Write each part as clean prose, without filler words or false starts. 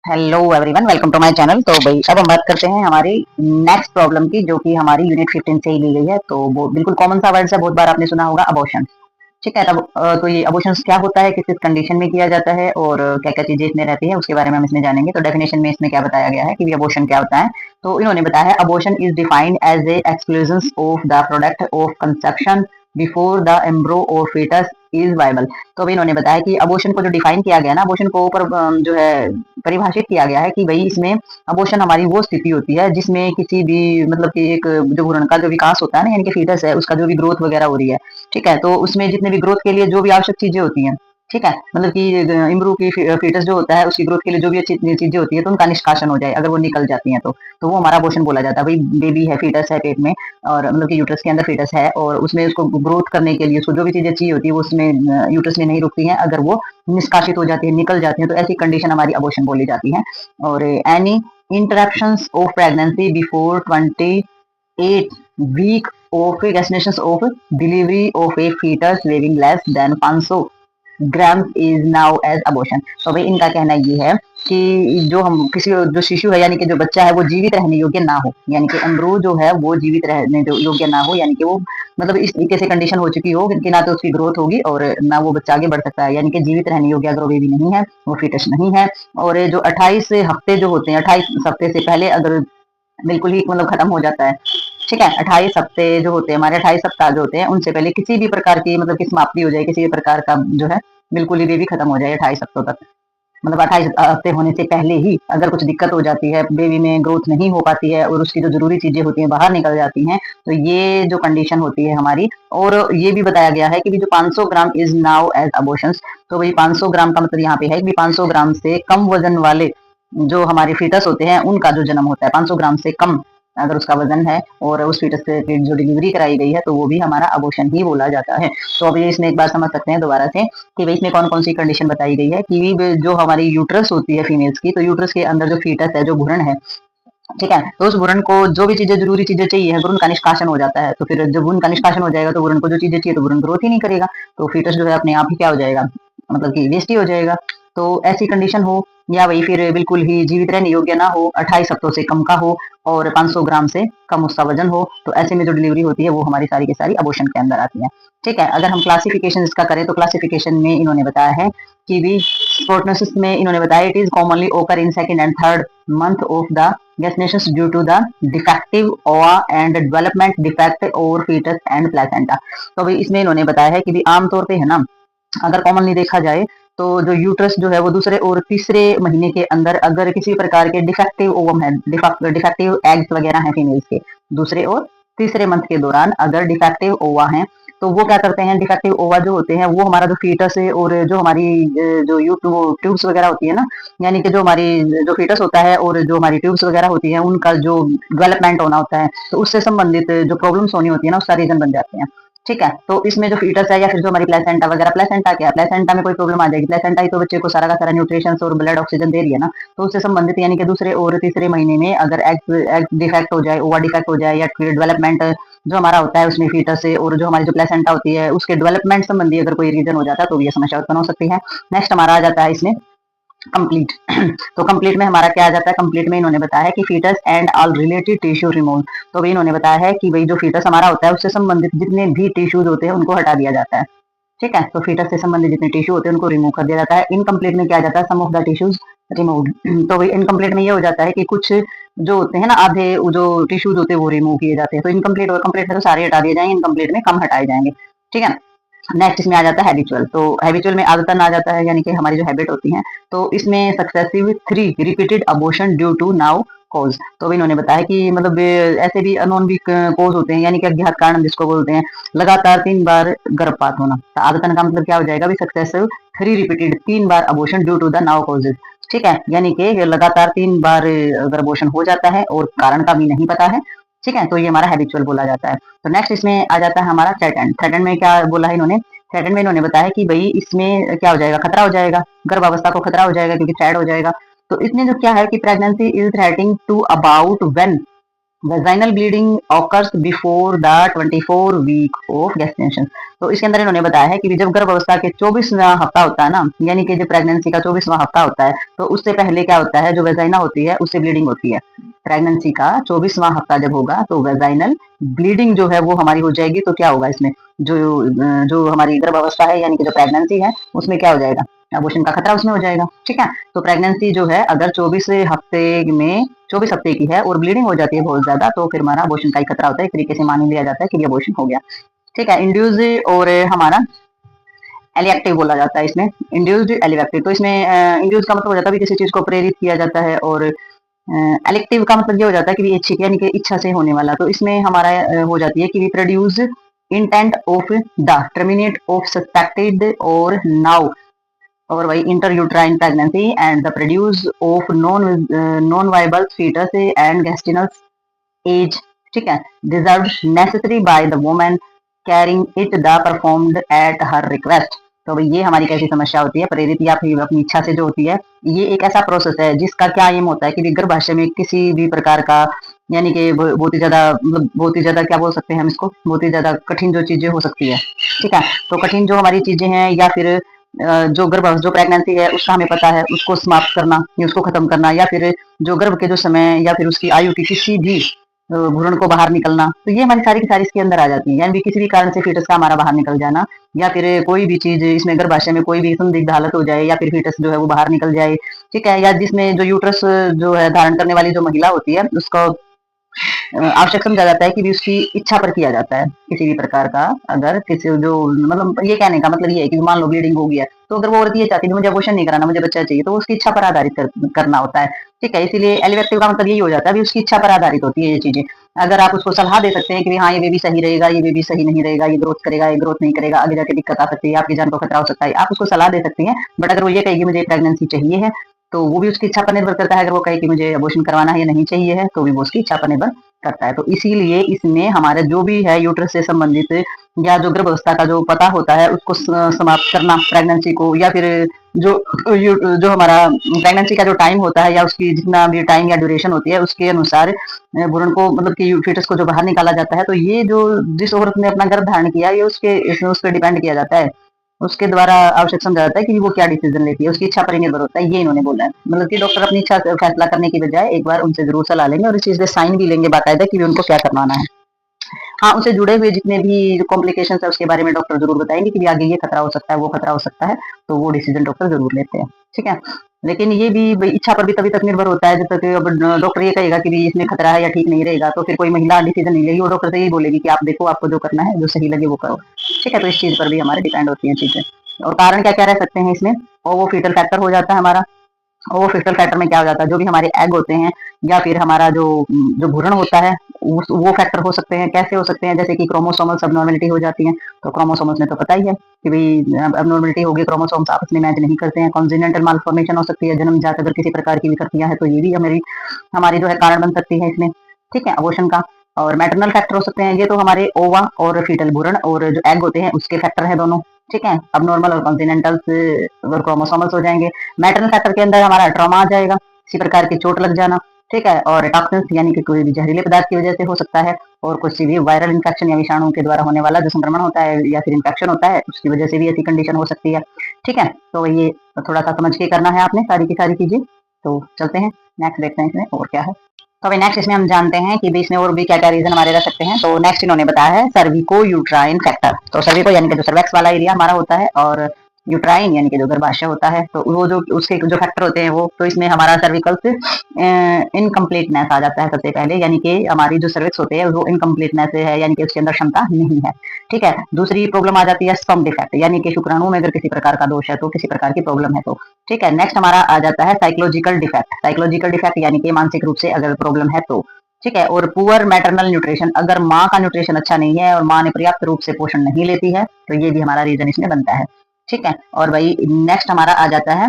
Hello everyone, welcome to my channel. तो भाई अब हम बात करते हैं हमारी नेक्स्ट प्रॉब्लम की, जो कि हमारी यूनिट 15 से ही ली गई है। तो वो बिल्कुल कॉमन सा वर्ड है, बहुत बार आपने सुना होगा, अबॉर्शन। ठीक है। तब तो ये अबॉर्शन क्या होता है, किस किस कंडीशन में किया जाता है और क्या क्या चीजें इसमें रहती है, उसके बारे में हम इसमें जानेंगे। तो डेफिनेशन में इसमें क्या बताया गया है कि अबॉर्शन क्या होता है। तो इन्होंने बताया है, abortion is defined as a exclusion of the product of conception before the embryo और fetus इज वायबल। तो अभी इन्होंने बताया कि अबॉर्शन को जो डिफाइन किया गया ना, अबॉर्शन को ऊपर जो है परिभाषित किया गया है कि भाई इसमें अबॉर्शन हमारी वो स्थिति होती है जिसमें किसी भी मतलब कि एक जो भ्रूण का जो विकास होता है ना, यानी कि फीटस है, उसका जो भी ग्रोथ वगैरह हो रही है। ठीक है। तो उसमें जितने भी ग्रोथ के लिए जो भी आवश्यक चीजें होती हैं, ठीक है, मतलब कि इम्ब्रू की फीटस जो होता है उसकी ग्रोथ के लिए जो भी अच्छी चीजें होती है, तो उनका निष्कासन हो जाए, अगर वो निकल जाती हैं तो वो हमारा अबॉर्शन बोला जाता है। भाई बेबी है, फीटस है पेट में, और मतलब कि यूट्रस के अंदर फीटस है, और उसमें उसको ग्रोथ करने के लिए उसको जो भी चीजें चाहिए होती है वो उसमें यूट्रस में नहीं रुकती हैं, अगर वो निष्कासित हो जाती है, निकल जाती है, तो ऐसी कंडीशन हमारी अबॉर्शन बोली जाती है। और any interruptions of pregnancy before 28 week of gestation of delivery of a fetus weighing less than 500 gram is known as abortion. तो भाई इनका कहना ये है कि जो हम किसी जो शिशु है, यानी कि जो बच्चा है, वो जीवित रहने योग्य ना हो, यानी कि एम्ब्रो जो है वो जीवित रहने योग्य ना हो, यानी कि वो मतलब इस तरीके से कंडीशन हो चुकी हो कि ना तो उसकी ग्रोथ होगी और ना वो बच्चा आगे बढ़ सकता है, यानी कि जीवित रहने योग्य अगर वो बेबी नहीं है, वो फीटस नहीं है। और जो 28 हफ्ते जो होते हैं, 28 हफ्ते से पहले अगर बिल्कुल ही मतलब खत्म हो जाता है, ठीक है, 28 हफ्ते जो होते हैं हमारे, 28 सप्ताह जो होते हैं, उनसे पहले किसी भी प्रकार की मतलब की समाप्ति हो जाए, किसी भी प्रकार का जो है बिल्कुल ही बेबी खत्म हो जाए 28 हफ्तों तक, मतलब 28 हफ्ते होने से पहले ही अगर कुछ दिक्कत हो जाती है, बेबी में ग्रोथ नहीं हो पाती है और उसकी जो जरूरी चीजें होती हैं बाहर निकल जाती हैं, तो ये जो कंडीशन होती है हमारी। और ये भी बताया गया है कि जो 500 gram is known as abortion. तो भाई 500 ग्राम का मतलब यहाँ पे है कि 500 ग्राम से कम वजन वाले जो हमारे फीटस होते हैं उनका जो जन्म होता है, 500 ग्राम से कम अगर उसका वजन है और उस फीटस से जो डिलीवरी कराई गई है, तो वो भी हमारा अबॉर्शन ही बोला जाता है। तो अब ये इसमें एक बार समझ सकते हैं दोबारा से कि भाई इसमें कौन कौन सी कंडीशन बताई गई है कि जो हमारी यूट्रस होती है फीमेल्स की, तो यूट्रस के अंदर जो फीटस है, जो भ्रूण है, ठीक है, तो उस भ्रूण को जो भी चीजें जरूरी चीजें चाहिए है, भ्रूण का निष्कासन हो जाता है, तो फिर जब भ्रूण का निष्कासन हो जाएगा तो भ्रूण को जो चीजें चाहिए, तो भ्रूण ग्रोथ ही नहीं करेगा, तो फीटस जो है अपने आप ही क्या हो जाएगा, मतलब कि वेस्ट ही हो जाएगा। तो ऐसी कंडीशन हो, या वही फिर बिल्कुल ही जीवित रहने योग्य ना हो, 28 हफ्तों से कम का हो और 500 ग्राम से कम उसका वजन हो, तो ऐसे में जो डिलीवरी होती है वो हमारी सारी की सारी अबॉर्शन के अंदर आती है। ठीक है। अगर हम क्लासिफिकेशन इसका करें तो क्लासिफिकेशन में इन्होंने बताया है कि भी प्रोग्नोसिस में इन्होंने बताया इट इज कॉमनली ओकर in second and third month of the gestation due to the defective OA and development defect or fetus and placenta। तो भाई इसमें इन्होंने बताया है कि भी आमतौर पे है ना, अगर कॉमनली देखा जाए तो जो यूट्रस जो है वो दूसरे और तीसरे महीने के अंदर अगर किसी प्रकार के डिफेक्टिव ओवम है, डिफेक्टिव एग्स वगैरह हैं फीमेल्स के, दूसरे और तीसरे मंथ के दौरान अगर डिफेक्टिव ओवा हैं, तो वो क्या करते हैं, डिफेक्टिव ओवा जो होते हैं वो हमारा जो फीटस है और जो हमारी जो ट्यूब्स वगैरह होती है ना, यानी कि जो हमारी जो फीटस होता है और जो हमारी ट्यूब्स वगैरह होती है उनका जो डेवलपमेंट होना होता है, तो उससे संबंधित जो प्रॉब्लम्स होनी होती है ना, उसका रीजन बन जाते हैं। ठीक है। तो इसमें जो फीटस है या फिर जो हमारी प्लेसेंटा वगैरह, प्लेसेंटा क्या है, प्लेसेंटा में कोई प्रॉब्लम आ जाएगी, प्लेसेंटा ही तो बच्चे को सारा का सारा न्यूट्रिशन और ब्लड ऑक्सीजन दे रही है ना, तो उससे संबंधित यानी कि दूसरे और तीसरे महीने में अगर एग डिफेक्ट हो जाए, ओवा डिफेक्ट हो जाए, या डेवलपमेंट जो हमारा होता है उसमें फीटस से और जो हमारी जो प्लेसेंटा होती है उसके डेवलपमेंट संबंधी अगर कोई रीजन हो जाता है, तो ये समस्या उत्पन्न हो सकती है। नेक्स्ट हमारा आ जाता है इसमें कंप्लीट। तो कंप्लीट में हमारा क्या आ जाता है, कंप्लीट में इन्होंने बताया है कि fetus and all related tissue remove. तो भाई इन्होंने बताया है कि भाई जो फीटस हमारा होता है उससे संबंधित जितने भी टिश्यूज होते हैं उनको हटा दिया जाता है। ठीक है। तो फीटस से संबंधित जितने टिश्यू होते हैं उनको रिमूव कर दिया जाता है। इनकम्प्लीट में क्या जाता है, सम ऑफ द टिश्यूज रिमूव्ड। तो भाई इनकम्प्लीट में ये हो जाता है कि कुछ जो होते हैं ना, आधे जो टिश्यूज होते हैं वो रिमूव किए जाते हैं। तो इनकम्प्लीट और कंप्लीट में तो सारे हटा दिए जाएंगे, इनकम्प्लीट में कम हटाए जाएंगे। ठीक है। नेक्स्ट इसमें आ जाता है हैबिचुअल। तो हैबिचुअल में आदतन आ जाता है, यानी कि हमारी जो हैबिट होती है, तो इसमें successive 3 repeated abortion due to known cause. तो इन्होंने बताया कि मतलब ऐसे भी अनोन भी कॉज होते हैं, यानी कि अज्ञात कारण जिसको बोलते हैं, लगातार 3 बार गर्भपात होना। तो आदतन का मतलब क्या हो जाएगा, सक्सेसिव 3 रिपीटेड 3 बार abortion due to the known causes. ठीक है। यानी कि लगातार 3 बार अगर अबॉर्शन हो जाता है और कारण का भी नहीं पता है, ठीक है, तो ये हमारा हैबिचुअल बोला जाता है। तो नेक्स्ट इसमें आ जाता है हमारा थ्रेटन। थ्रेटन में क्या बोला है इन्होंने, थ्रेटन में इन्होंने बताया कि भाई इसमें क्या हो जाएगा, खतरा हो जाएगा, गर्भावस्था को खतरा हो जाएगा क्योंकि थ्रेड हो जाएगा। तो इसमें जो क्या है कि pregnancy is threatening to about when vaginal bleeding occurs before the 24 week of gestation. तो इसके अंदर इन्होंने बताया है कि जब गर्भ अवस्था के 24वां हफ्ता होता है ना, यानी कि जब प्रेगनेंसी का 24वां हफ्ता होता है, तो उससे पहले क्या होता है, जो वेजाइना होती है उससे ब्लीडिंग होती है। प्रेगनेंसी का 24वां हफ्ता जब होगा तो वेजाइनल ब्लीडिंग जो है वो हमारी हो जाएगी। तो क्या होगा इसमें, जो जो हमारी गर्भ अवस्था है यानी कि जो प्रेगनेंसी है उसमें क्या हो जाएगा, अबॉर्शन का खतरा उसमें हो जाएगा। ठीक है, तो प्रेगनेंसी जो है अगर 24 हफ्ते की है और ब्लीडिंग हो जाती है बहुत ज्यादा, तो फिर हमारा अबॉर्शन का ही खतरा होता है। एक तरीके से मान लिया जाता है कि ये अबॉर्शन हो गया। ठीक है, इंड्यूस और हमारा एलिएक्टिव बोला जाता है इसमें, इंड्यूस्ड एलिएक्टिव। तो इसमें इंड्यूस का मतलब हो जाता है किसी चीज को प्रेरित किया जाता है, और एलेक्टिव का मतलब ये हो जाता है कि इच्छित यानी कि इच्छा से होने वाला। तो इसमें हमारा हो जाती है कि we produce intent of the terminate of suspected और नाउ और वही intrauterine pregnancy and the produce of non viable foetus and gestational age. ठीक है, deserve necessary by the woman carrying it the performed at her request. तो भाई ये हमारी कैसी समस्या होती है, प्रेरित या फिर अपनी इच्छा से जो होती है। ये एक ऐसा प्रोसेस है जिसका क्या एम होता है कि गर्भाशय में किसी भी प्रकार का यानी कि बहुत ही ज्यादा मतलब बहुत ही ज्यादा क्या बोल सकते हैं हम इसको, बहुत ही ज्यादा कठिन जो चीजें हो सकती है। ठीक है, तो कठिन जो हमारी चीजें हैं या फिर जो प्रेगनेंसी है उसका हमें पता है उसको समाप्त करना या उसको खत्म करना, या फिर जो गर्भ के जो समय या फिर उसकी आयु की किसी भी भ्रूण को बाहर निकलना, तो ये हमारी सारी की सारी इसके अंदर आ जाती है। यानी किसी भी कारण से फीटस का हमारा बाहर निकल जाना, या फिर कोई भी चीज इसमें गर्भाशय में कोई भी संदिग्ध हालत हो जाए, या फिर फीटस जो है वो बाहर निकल जाए। ठीक है, या जिसमें जो यूट्रस जो है धारण करने वाली जो महिला होती है उसको आवश्यक समझा जाता है कि भी उसकी इच्छा पर किया जाता है किसी भी प्रकार का। अगर किसी जो मतलब ये कहने का मतलब ये है कि मान लो ब्लीडिंग होगी है, तो अगर वो औरत ये चाहती है मुझे अबॉर्शन नहीं कराना, मुझे बच्चा चाहिए, तो उसकी इच्छा पर आधारित करना होता है। ठीक है, इसीलिए एलिवेक्टिव का मतलब यही हो जाता है, उसकी इच्छा पर आधारित होती है ये चीजें। अगर आप उसको सलाह दे सकते हैं कि हाँ ये बेबी सही रहेगा, ये बेबी सही नहीं रहेगा, ये ग्रोथ करेगा, ये ग्रोथ नहीं करेगा, आगे जाके दिक्कत आ सकती है, आपकी जान को खतरा हो सकता है, आप उसको सलाह दे सकती हैं। बट अगर वो ये कहेगी मुझे प्रेगनेंसी चाहिए है, तो वो भी उसकी इच्छा पर निर्भर करता है। अगर वो कहे कि मुझे अबॉर्शन करवाना है या नहीं चाहिए है, तो भी वो उसकी इच्छा पर निर्भर करता है। तो इसीलिए इसमें हमारे जो भी है यूट्रस से संबंधित या जो गर्भावस्था का जो पता होता है उसको समाप्त करना प्रेगनेंसी को, या फिर जो जो हमारा प्रेगनेंसी का जो टाइम होता है या उसकी जितना भी टाइम या ड्यूरेशन होती है उसके अनुसार भ्रूण को मतलब कि फीटस को जो बाहर निकाला जाता है। तो ये जो जिस औरत ने अपना गर्भ धारण किया ये उसके इसमें उस पर डिपेंड किया जाता है, उसके द्वारा आवश्यक समझा जाता है कि वो क्या डिसीजन लेती है, उसकी इच्छा पर ही निर्भर होता है। ये इन्होंने बोला है, मतलब कि डॉक्टर अपनी इच्छा से फैसला करने की बजाय एक बार उनसे जरूर सलाह लेंगे और इस चीज पे साइन भी लेंगे बाकायदा कि उनको क्या करवाना है। हाँ, उनसे जुड़े हुए जितने भी कॉम्प्लिकेशन है उसके बारे में डॉक्टर जरूर बताएंगे कि आगे ये खतरा हो सकता है, वो खतरा हो सकता है, तो वो डिसीजन डॉक्टर जरूर लेते हैं। ठीक है, लेकिन ये भी इच्छा पर भी तभी तक निर्भर होता है जब तक अब डॉक्टर ये कहेगा कि इसमें खतरा है या ठीक नहीं रहेगा, तो फिर कोई महिला डिसीजन नहीं लेगी, वो डॉक्टर से यही बोलेगी कि आप देखो आपको जो करना है जो सही लगे वो करो। ठीक है, तो इस चीज पर भी हमारे डिपेंड होती है चीजें। और कारण क्या क्या रह सकते हैं इसमें, और वो फीटल फैक्टर हो जाता है हमारा। वो फिस्टल फैक्टर में क्या हो जाता है, जो भी हमारे एग होते हैं या फिर हमारा जो जो भ्रूण होता है वो फैक्टर हो सकते हैं। कैसे हो सकते हैं, जैसे कि क्रोमोसोमल सबनॉर्मेलिटी हो जाती है। तो क्रोमोसोमल्स में तो पता ही है कि भाई अबनॉर्मेलिटी होगी, क्रोमोसोम्स आपस में मैच नहीं करते हैं। कॉन्जिनेंटल मालफॉर्मेशन हो सकती है, जन्मजात अगर किसी प्रकार की विकृतियां हैं तो ये भी हमारी हमारी जो है कारण बन सकती है इसमें। ठीक है, अबॉर्शन का। और मैटरनल फैक्टर हो सकते हैं, ये तो हमारे ओवा और फीटल भ्रूण और जो एग होते हैं उसके फैक्टर है दोनों। ठीक है, अब नॉर्मल और कॉन्टिनेंटल अगर क्रोमोसोमल्स हो जाएंगे। मैटरनल फैक्टर के अंदर हमारा ट्रॉमा आ जाएगा, किसी प्रकार की चोट लग जाना। ठीक है, और टॉक्सिन्स यानी कि कोई भी जहरीले पदार्थ की वजह से हो सकता है, और कुछ भी वायरल इन्फेक्शन या विषाणु के द्वारा होने वाला जो संक्रमण होता है या फिर इन्फेक्शन होता है उसकी वजह से भी ऐसी कंडीशन हो सकती है। ठीक है, तो ये थोड़ा सा समझ के करना है आपने सारी की सारी चीजें। तो चलते हैं नेक्स्ट, देखते हैं इसमें और क्या है। तो अभी नेक्स्ट इसमें हम जानते हैं कि इसमें और भी क्या क्या रीजन हमारे रह सकते हैं। तो नेक्स्ट इन्होंने बताया है सर्विको यूट्राइन फैक्टर। तो सर्विको यानी कि जो सर्वेक्स वाला एरिया हमारा होता है, और यूट्राइन यानी कि जो गर्भाशय होता है, तो वो जो उसके जो फैक्टर होते हैं वो, तो इसमें हमारा सर्विकल्स इनकम्प्लीटनेस आ जाता है सबसे पहले, यानी कि हमारी जो सर्विक्स होते हैं वो इनकम्प्लीटनेस है, यानी कि उसके अंदर क्षमता नहीं है। ठीक है, दूसरी प्रॉब्लम आ जाती है स्पर्म डिफेक्ट, यानी कि शुक्राणु में अगर किसी प्रकार का दोष है तो किसी प्रकार की प्रॉब्लम है तो। ठीक है, नेक्स्ट हमारा आ जाता है साइकोलॉजिकल डिफेक्ट। साइकोलॉजिकल डिफेक्ट यानी कि मानसिक रूप से अगर प्रॉब्लम है तो। ठीक है, और पुअर मैटरनल न्यूट्रिशन, अगर माँ का न्यूट्रिशन अच्छा नहीं है और माँ ने पर्याप्त रूप से पोषण नहीं लेती है तो ये भी हमारा रीजन इसमें बनता है। ठीक है, और भाई नेक्स्ट हमारा आ जाता है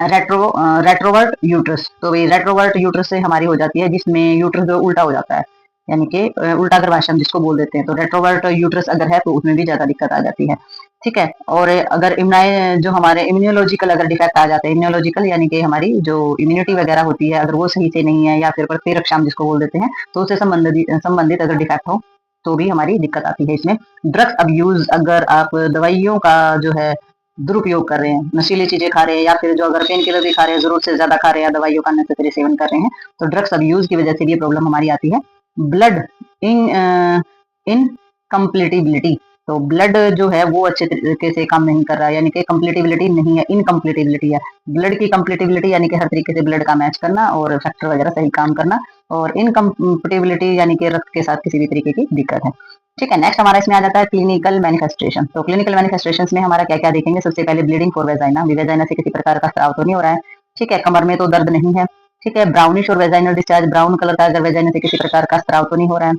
रेट्रोवर्ट यूट्रस। तो भाई रेट्रोवर्ट यूट्रस से हमारी हो जाती है जिसमें यूट्रस जो उल्टा हो जाता है। यानी कि उल्टा गर्भाशय जिसको बोल देते हैं। तो रेट्रोवर्ट यूट्रस अगर है तो उसमें भी ज्यादा दिक्कत आ जाती है। ठीक है, और अगर इम्यूनाइ जो हमारे इम्यूनोलॉजिकल अगर डिफेक्ट आ जाते हैं, इम्यूनोलॉजिकल यानी कि हमारी जो इम्यूनिटी वगैरह होती है अगर वो सही से नहीं है, या फिर प्रतिरक्षाम जिसको बोल देते हैं, तो उससे संबंधित अगर डिफेक्ट हो तो भी हमारी दिक्कत आती है इसमें। ड्रग्स अब्यूज, अगर आप दवाइयों का जो है दुरुपयोग कर रहे हैं, नशीली चीजें खा रहे हैं, या फिर जो अगर पेन किलर भी खा रहे हैं, जरूरत से ज्यादा खा रहे हैं, या दवाइयों का अननेसेसरी सेवन कर रहे हैं, तो ड्रग्स अब्यूज की वजह से भी ये प्रॉब्लम हमारी आती है। ब्लड इन इनकम्प्लीटिबिलिटी, तो ब्लड जो है वो अच्छे तरीके से काम नहीं कर रहा है, यानी कि कंप्लीटिबिलिटी नहीं है, इनकम्प्लीटिबिलिटी है। ब्लड की कंप्लीटिबिलिटी यानी कि हर तरीके से ब्लड का मैच करना और फैक्टर वगैरह सही काम करना, और इनकम्पेटिबिलिटी यानी कि रक्त के साथ किसी भी तरीके की दिक्कत है। ठीक है, नेक्स्ट हमारा इसमें आ जाता है क्लिनिकल मैनिफेस्टेशन। तो क्लिनिकल मैनिफेस्टेशन में हमारा क्या क्या देखेंगे, सबसे पहले ब्लीडिंग फॉर वेजाइना, वेजाइना से किसी प्रकार का स्राव तो नहीं हो रहा है। ठीक है, कमर में तो दर्द नहीं है। ठीक है, ब्राउनिश और वेजाइनल डिस्चार्ज, ब्राउन कलर का अगर वेजाइना से किसी प्रकार का स्राव तो नहीं हो रहा है।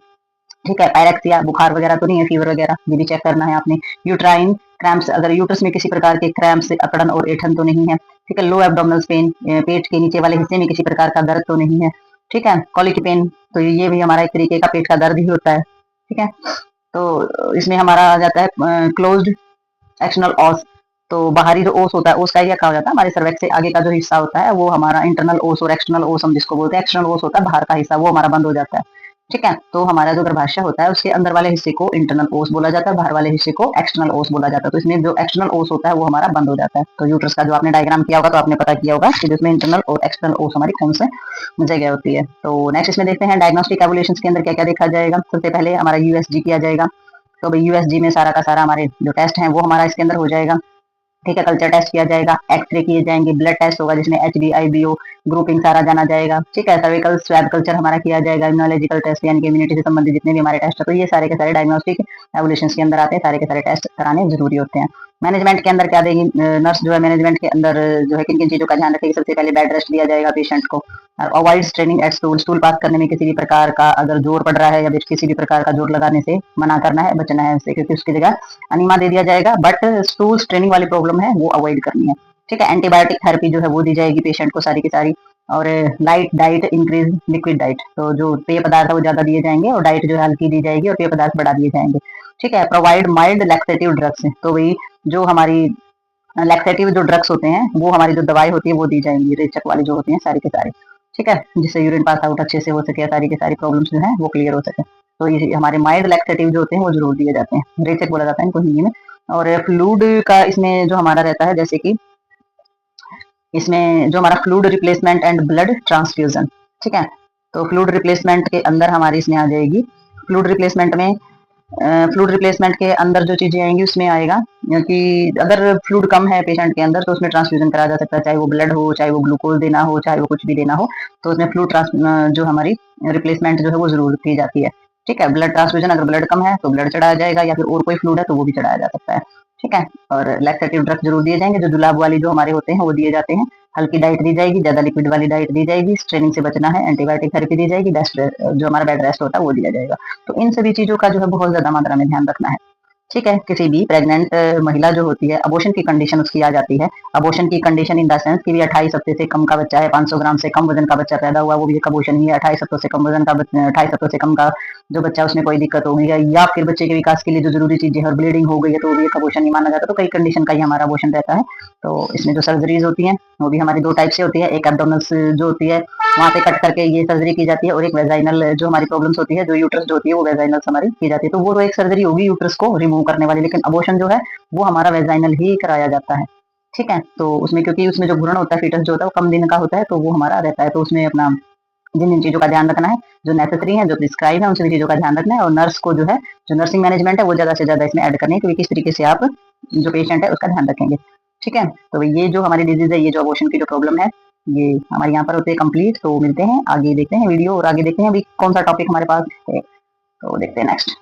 ठीक है, पायरेक्सिया, बुखार वगैरह तो नहीं है, फीवर वगैरह, ये भी चेक करना है आपने। यूट्राइन क्रैम्प्स, अगर यूट्रस में किसी प्रकार के क्रैम्प्स, अकड़न और ऐठन तो नहीं है। ठीक है, लो एब्डोमिनल पेन, पेट के नीचे वाले हिस्से में किसी प्रकार का दर्द तो नहीं है। ठीक है, कॉलिक पेन, तो ये भी हमारा एक तरीके का पेट का दर्द ही होता है। ठीक है, तो इसमें हमारा आ जाता है क्लोज्ड एक्सटर्नल ओस, तो बाहरी जो ओस होता है, ओस का एरिया क्या हो जाता है, हमारे सर्वेक्स से आगे का जो हिस्सा होता है वो हमारा इंटरनल ओस, और एक्सटर्नल ओस हम जिसको बोलते हैं, एक्सटर्नल ओस होता है बाहर का हिस्सा, वो हमारा बंद हो जाता है। ठीक है, तो हमारा जो गर्भाशय होता है उसके अंदर वाले हिस्से को इंटरनल ओस बोला जाता है, बाहर वाले हिस्से को एक्सटर्नल ओस बोला जाता है। तो इसमें जो एक्सटर्नल ओस होता है वो हमारा बंद हो जाता है। तो यूट्रस का जो आपने डायग्राम किया होगा तो आपने पता किया होगा कि जिसमें इंटरनल और एक्सटर्नल ओस हमारी कौन से जगह होती है। तो नेक्स्ट इसमें देखते हैं डायग्नोस्टिक एवोल्यूशन के अंदर क्या क्या देखा जाएगा। सबसे पहले हमारा यूएसजी किया जाएगा। तो भाई यूएसजी में सारा का सारा हमारे जो टेस्ट हैं वो हमारा इसके अंदर हो जाएगा। ठीक है, कल्चर टेस्ट किया जाएगा, एक्सरे किए जाएंगे, ब्लड टेस्ट होगा जिसमें HbIBO ग्रुपिंग सारा जाना जाएगा। ठीक है, सर्विकल स्वैब कल्चर हमारा किया जाएगा, इम्यूनोलॉजिकल टेस्ट यानी कि इम्यूनिटी से संबंधित जितने भी हमारे टेस्ट है, तो ये सारे के सारे डायग्नोस्टिक एवोल्यूशन के अंदर आते हैं, सारे के सारे टेस्ट कराने जरूरी होते हैं। मैनेजमेंट के अंदर क्या देगी नर्स जो है, मैनेजमेंट के अंदर जो है किन किन चीजों का ध्यान रखेगी। सबसे पहले बेड रेस्ट दिया जाएगा पेशेंट को, और avoid straining at stool, stool pass करने में किसी भी प्रकार का अगर जोर पड़ रहा है या किसी भी प्रकार का जोर लगाने से मना करना है, बचना है उससे, क्योंकि उसकी जगह अनीमा दे दिया जाएगा, बट स्टूल स्ट्रेनिंग वाली प्रॉब्लम है वो अवॉइड करनी है। ठीक है, एंटीबायोटिक थेरेपी जो है वो दी जाएगी पेशेंट को सारी की सारी, और light diet increase liquid diet, तो जो पेय पदार्थ है वो ज्यादा दिए जाएंगे और डाइट जो है हल्की दी जाएगी और पेय पदार्थ बढ़ा दिए जाएंगे। ठीक है, प्रोवाइड माइल्ड लैक्सेटिव ड्रग्स, तो वही जो हमारी लैक्सेटिव जो ड्रग्स होते हैं वो हमारी जो दवाई होती है वो दी जाएंगी, रेचक वाली जो होती है सारी की सारी। ठीक है, जिससे यूरिन पास आउट अच्छे से हो सके, सारी की सारी प्रॉब्लम्स जो है वो क्लियर हो सके। तो ये हमारे माइल्ड लैक्सेटिव जो होते हैं वो जरूर दिए जाते हैं, रेचक बोला जाता है इनको हिंदी में। और फ्लूड का इसमें जो हमारा रहता है, जैसे कि इसमें जो हमारा fluid replacement and blood transfusion. ठीक है, तो फ्लूड रिप्लेसमेंट के अंदर हमारी इसमें आ जाएगी, फ्लूड रिप्लेसमेंट में फ्लूड रिप्लेसमेंट के अंदर जो चीजें आएंगी उसमें आएगा कि अगर फ्लूड कम है पेशेंट के अंदर तो उसमें ट्रांसफ्यूजन कराया जा सकता है, चाहे वो ब्लड हो, चाहे वो ग्लूकोज देना हो, चाहे वो कुछ भी देना हो, तो उसमें फ्लूड जो हमारी रिप्लेसमेंट जो है वो जरूर की जाती है। ठीक है, ब्लड ट्रांसफ्यूजन, अगर ब्लड कम है तो ब्लड चढ़ाया जाएगा, या फिर और कोई फ्लूड है तो वो भी चढ़ाया जा सकता है। ठीक है, और लैक्सेटिव ड्रग्स जरूर दिए जाएंगे, जो जुलाब वाली जो हमारे होते हैं वो दिए जाते हैं, हल्की डाइट दी जाएगी, ज्यादा लिक्विड वाली डाइट दी जाएगी, स्ट्रेनिंग से बचना है, एंटीबायोटिक थेरेपी दी जाएगी, जो हमारा बेड रेस्ट होता है वो दिया जाएगा। तो इन सभी चीजों का जो है बहुत ज्यादा मात्रा में ध्यान रखना है। ठीक है, किसी भी प्रेग्नेंट महिला जो होती है, अबॉर्शन की कंडीशन उसकी आ जाती है। अबॉर्शन की कंडीशन इन द सेंस कि भी 28 हफ्ते से कम का बच्चा है, 500 ग्राम से कम वजन का बच्चा पैदा हुआ, वो भी एक अबॉर्शन ही है। 28 हफ्तों से कम वजन का 28 हफ्तों से कम का जो बच्चा, उसमें कोई दिक्कत हो गई है, या फिर बच्चे के विकास के लिए जो जरूरी चीजें है और ब्लीडिंग हो गई है, तो वो भी एक अबॉर्शन ही माना जाता है। तो कई कंडीशन का ही हमारा अबॉर्शन रहता है। तो इसमें जो सर्जरीज होती हैं वो भी हमारी दो टाइप से होती है, एक एब्डोमिनल जो होती है वहां पे कट करके ये सर्जरी की जाती है, और एक वेजाइनल जो हमारी प्रॉब्लम्स होती है, जो यूट्रस जो होती है वो वेजाइनल हमारी की जाती है। तो वो तो एक सर्जरी होगी यूट्रस को रिमूव करने वाली, लेकिन अबॉर्शन जो है वो हमारा वेजाइनल ही कराया जाता है। ठीक है, तो उसमें क्योंकि उसमें जो भ्रूण होता है, फीटस जो होता है वो कम दिन का होता है, तो वो हमारा रहता है। तो उसमें अपना जिन जिन चीजों का ध्यान रखना है, जो नेसेसरी है, जो प्रिस्क्राइब है, उन सभी चीजों का ध्यान रखना है। और नर्स को जो है, जो नर्सिंग मैनेजमेंट है वो ज्यादा से ज्यादा इसमें ऐड करनी है, क्योंकि किस तरीके से आप जो पेशेंट है उसका ध्यान रखेंगे। ठीक है, तो ये जो हमारी डिजीज है, ये जो अबॉर्शन की जो प्रॉब्लम है, ये हमारे यहाँ पर होते हैं कंप्लीट। तो मिलते हैं आगे, देखते हैं वीडियो और आगे देखते हैं अभी कौन सा टॉपिक हमारे पास है, तो देखते हैं नेक्स्ट।